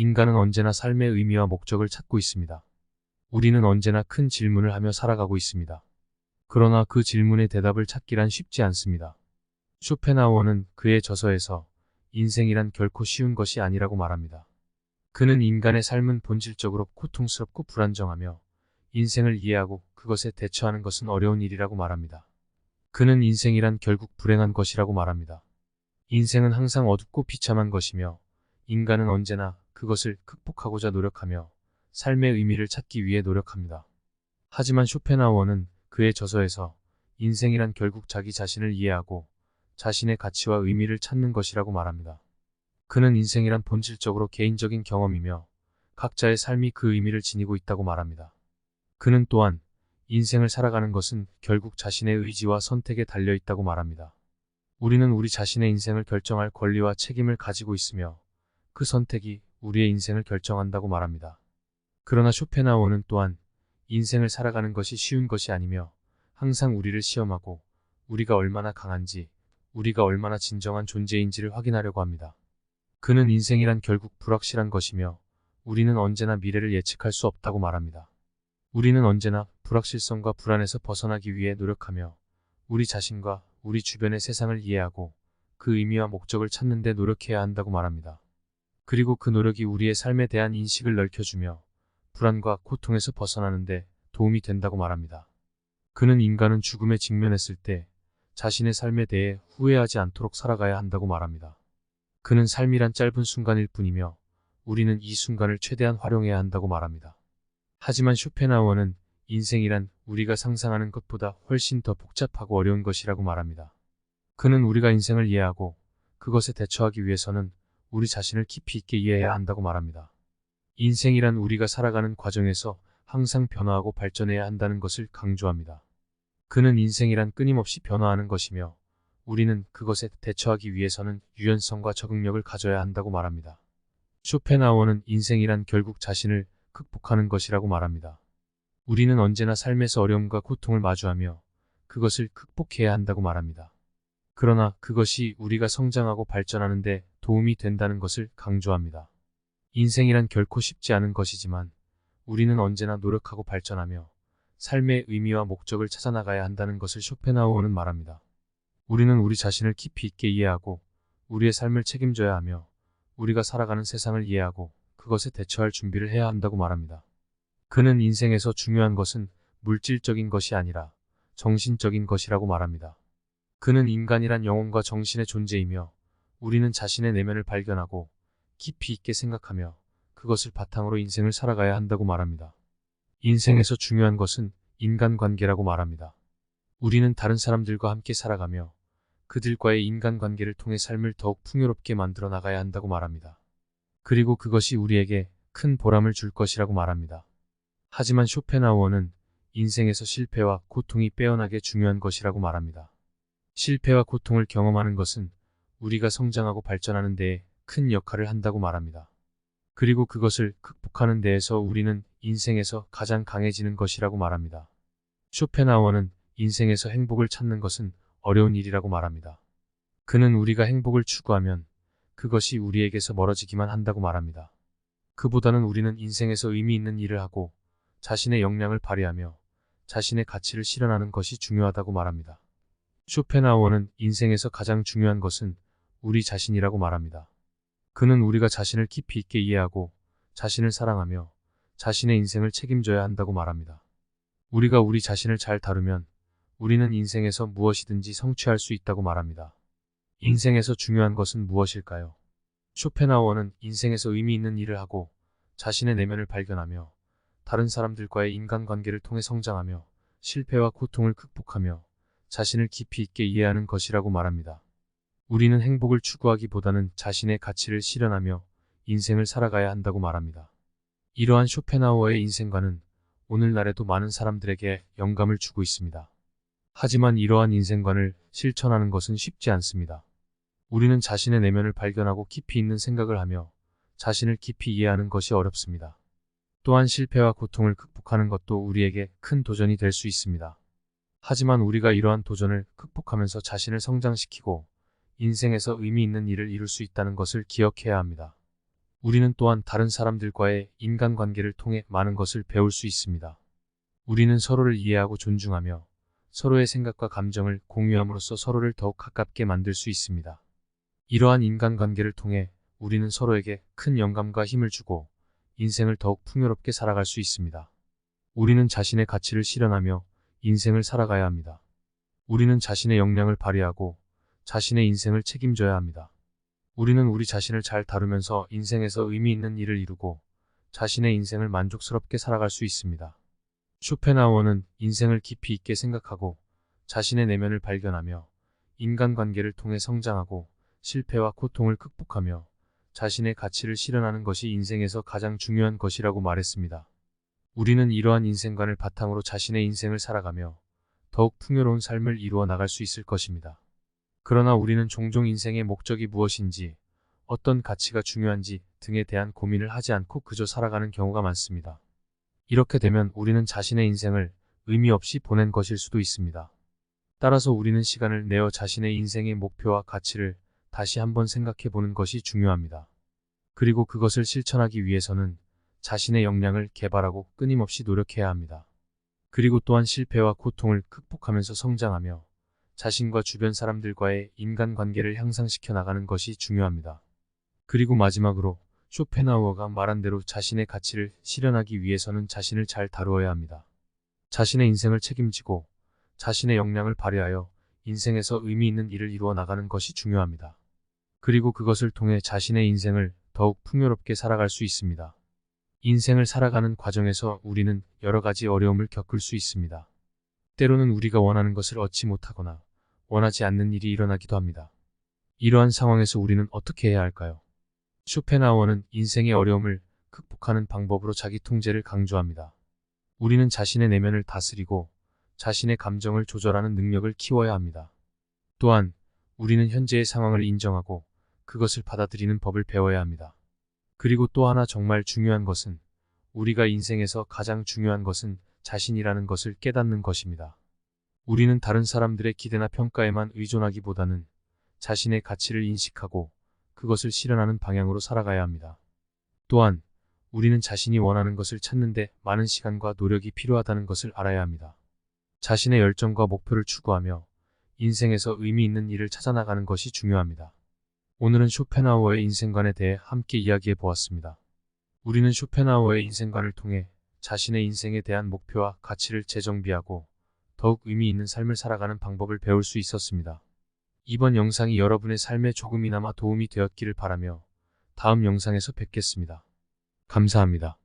인간은 언제나 삶의 의미와 목적을 찾고 있습니다. 우리는 언제나 큰 질문을 하며 살아가고 있습니다. 그러나 그 질문의 대답을 찾기란 쉽지 않습니다. 쇼펜하우어는 그의 저서에서 인생이란 결코 쉬운 것이 아니라고 말합니다. 그는 인간의 삶은 본질적으로 고통스럽고 불안정하며 인생을 이해하고 그것에 대처하는 것은 어려운 일이라고 말합니다. 그는 인생이란 결국 불행한 것이라고 말합니다. 인생은 항상 어둡고 비참한 것이며 인간은 언제나 그것을 극복하고자 노력하며 삶의 의미를 찾기 위해 노력합니다. 하지만 쇼펜하우어는 그의 저서에서 인생이란 결국 자기 자신을 이해하고 자신의 가치와 의미를 찾는 것이라고 말합니다. 그는 인생이란 본질적으로 개인적인 경험이며 각자의 삶이 그 의미를 지니고 있다고 말합니다. 그는 또한 인생을 살아가는 것은 결국 자신의 의지와 선택에 달려 있다고 말합니다. 우리는 우리 자신의 인생을 결정할 권리와 책임을 가지고 있으며 그 선택이 우리의 인생을 결정한다고 말합니다. 그러나 쇼펜하우어는 또한 인생을 살아가는 것이 쉬운 것이 아니며 항상 우리를 시험하고 우리가 얼마나 강한지, 우리가 얼마나 진정한 존재인지를 확인하려고 합니다. 그는 인생이란 결국 불확실한 것이며 우리는 언제나 미래를 예측할 수 없다고 말합니다. 우리는 언제나 불확실성과 불안에서 벗어나기 위해 노력하며 우리 자신과 우리 주변의 세상을 이해하고 그 의미와 목적을 찾는 데 노력해야 한다고 말합니다. 그리고 그 노력이 우리의 삶에 대한 인식을 넓혀주며 불안과 고통에서 벗어나는 데 도움이 된다고 말합니다. 그는 인간은 죽음에 직면했을 때 자신의 삶에 대해 후회하지 않도록 살아가야 한다고 말합니다. 그는 삶이란 짧은 순간일 뿐이며 우리는 이 순간을 최대한 활용해야 한다고 말합니다. 하지만 쇼펜하우어는 인생이란 우리가 상상하는 것보다 훨씬 더 복잡하고 어려운 것이라고 말합니다. 그는 우리가 인생을 이해하고 그것에 대처하기 위해서는 우리 자신을 깊이 있게 이해해야 한다고 말합니다. 인생이란 우리가 살아가는 과정에서 항상 변화하고 발전해야 한다는 것을 강조합니다. 그는 인생이란 끊임없이 변화하는 것이며 우리는 그것에 대처하기 위해서는 유연성과 적응력을 가져야 한다고 말합니다. 쇼펜하우어는 인생이란 결국 자신을 극복하는 것이라고 말합니다. 우리는 언제나 삶에서 어려움과 고통을 마주하며 그것을 극복해야 한다고 말합니다. 그러나 그것이 우리가 성장하고 발전하는 데 도움이 된다는 것을 강조합니다. 인생이란 결코 쉽지 않은 것이지만 우리는 언제나 노력하고 발전하며 삶의 의미와 목적을 찾아나가야 한다는 것을 쇼펜하우어는 말합니다. 우리는 우리 자신을 깊이 있게 이해하고 우리의 삶을 책임져야 하며 우리가 살아가는 세상을 이해하고 그것에 대처할 준비를 해야 한다고 말합니다. 그는 인생에서 중요한 것은 물질적인 것이 아니라 정신적인 것이라고 말합니다. 그는 인간이란 영혼과 정신의 존재이며 우리는 자신의 내면을 발견하고 깊이 있게 생각하며 그것을 바탕으로 인생을 살아가야 한다고 말합니다. 인생에서 중요한 것은 인간관계라고 말합니다. 우리는 다른 사람들과 함께 살아가며 그들과의 인간관계를 통해 삶을 더욱 풍요롭게 만들어 나가야 한다고 말합니다. 그리고 그것이 우리에게 큰 보람을 줄 것이라고 말합니다. 하지만 쇼펜하우어는 인생에서 실패와 고통이 빼어나게 중요한 것이라고 말합니다. 실패와 고통을 경험하는 것은 우리가 성장하고 발전하는 데에 큰 역할을 한다고 말합니다. 그리고 그것을 극복하는 데에서 우리는 인생에서 가장 강해지는 것이라고 말합니다. 쇼펜하우어는 인생에서 행복을 찾는 것은 어려운 일이라고 말합니다. 그는 우리가 행복을 추구하면 그것이 우리에게서 멀어지기만 한다고 말합니다. 그보다는 우리는 인생에서 의미 있는 일을 하고 자신의 역량을 발휘하며 자신의 가치를 실현하는 것이 중요하다고 말합니다. 쇼펜하우어는 인생에서 가장 중요한 것은 우리 자신이라고 말합니다. 그는 우리가 자신을 깊이 있게 이해하고 자신을 사랑하며 자신의 인생을 책임져야 한다고 말합니다. 우리가 우리 자신을 잘 다루면 우리는 인생에서 무엇이든지 성취할 수 있다고 말합니다. 인생에서 중요한 것은 무엇일까요? 쇼펜하우어는 인생에서 의미 있는 일을 하고 자신의 내면을 발견하며 다른 사람들과의 인간관계를 통해 성장하며 실패와 고통을 극복하며 자신을 깊이 있게 이해하는 것이라고 말합니다. 우리는 행복을 추구하기보다는 자신의 가치를 실현하며 인생을 살아가야 한다고 말합니다. 이러한 쇼펜하우어의 인생관은 오늘날에도 많은 사람들에게 영감을 주고 있습니다. 하지만 이러한 인생관을 실천하는 것은 쉽지 않습니다. 우리는 자신의 내면을 발견하고 깊이 있는 생각을 하며 자신을 깊이 이해하는 것이 어렵습니다. 또한 실패와 고통을 극복하는 것도 우리에게 큰 도전이 될 수 있습니다. 하지만 우리가 이러한 도전을 극복하면서 자신을 성장시키고 인생에서 의미 있는 일을 이룰 수 있다는 것을 기억해야 합니다. 우리는 또한 다른 사람들과의 인간관계를 통해 많은 것을 배울 수 있습니다. 우리는 서로를 이해하고 존중하며 서로의 생각과 감정을 공유함으로써 서로를 더욱 가깝게 만들 수 있습니다. 이러한 인간관계를 통해 우리는 서로에게 큰 영감과 힘을 주고 인생을 더욱 풍요롭게 살아갈 수 있습니다. 우리는 자신의 가치를 실현하며 인생을 살아가야 합니다. 우리는 자신의 역량을 발휘하고 자신의 인생을 책임져야 합니다. 우리는 우리 자신을 잘 다루면서 인생에서 의미 있는 일을 이루고 자신의 인생을 만족스럽게 살아갈 수 있습니다. 쇼펜하우어는 인생을 깊이 있게 생각하고 자신의 내면을 발견하며 인간관계를 통해 성장하고 실패와 고통을 극복하며 자신의 가치를 실현하는 것이 인생에서 가장 중요한 것이라고 말했습니다. 우리는 이러한 인생관을 바탕으로 자신의 인생을 살아가며 더욱 풍요로운 삶을 이루어 나갈 수 있을 것입니다. 그러나 우리는 종종 인생의 목적이 무엇인지, 어떤 가치가 중요한지 등에 대한 고민을 하지 않고 그저 살아가는 경우가 많습니다. 이렇게 되면 우리는 자신의 인생을 의미 없이 보낸 것일 수도 있습니다. 따라서 우리는 시간을 내어 자신의 인생의 목표와 가치를 다시 한번 생각해 보는 것이 중요합니다. 그리고 그것을 실천하기 위해서는 자신의 역량을 개발하고 끊임없이 노력해야 합니다. 그리고 또한 실패와 고통을 극복하면서 성장하며 자신과 주변 사람들과의 인간관계를 향상시켜 나가는 것이 중요합니다. 그리고 마지막으로 쇼펜하우어가 말한 대로 자신의 가치를 실현하기 위해서는 자신을 잘 다루어야 합니다. 자신의 인생을 책임지고 자신의 역량을 발휘하여 인생에서 의미 있는 일을 이루어 나가는 것이 중요합니다. 그리고 그것을 통해 자신의 인생을 더욱 풍요롭게 살아갈 수 있습니다. 인생을 살아가는 과정에서 우리는 여러 가지 어려움을 겪을 수 있습니다. 때로는 우리가 원하는 것을 얻지 못하거나 원하지 않는 일이 일어나기도 합니다. 이러한 상황에서 우리는 어떻게 해야 할까요? 쇼펜하우어는 인생의 어려움을 극복하는 방법으로 자기 통제를 강조합니다. 우리는 자신의 내면을 다스리고 자신의 감정을 조절하는 능력을 키워야 합니다. 또한 우리는 현재의 상황을 인정하고 그것을 받아들이는 법을 배워야 합니다. 그리고 또 하나 정말 중요한 것은 우리가 인생에서 가장 중요한 것은 자신이라는 것을 깨닫는 것입니다. 우리는 다른 사람들의 기대나 평가에만 의존하기보다는 자신의 가치를 인식하고 그것을 실현하는 방향으로 살아가야 합니다. 또한 우리는 자신이 원하는 것을 찾는 데 많은 시간과 노력이 필요하다는 것을 알아야 합니다. 자신의 열정과 목표를 추구하며 인생에서 의미 있는 일을 찾아나가는 것이 중요합니다. 오늘은 쇼펜하우어의 인생관에 대해 함께 이야기해 보았습니다. 우리는 쇼펜하우어의 인생관을 통해 자신의 인생에 대한 목표와 가치를 재정비하고 더욱 의미 있는 삶을 살아가는 방법을 배울 수 있었습니다. 이번 영상이 여러분의 삶에 조금이나마 도움이 되었기를 바라며 다음 영상에서 뵙겠습니다. 감사합니다.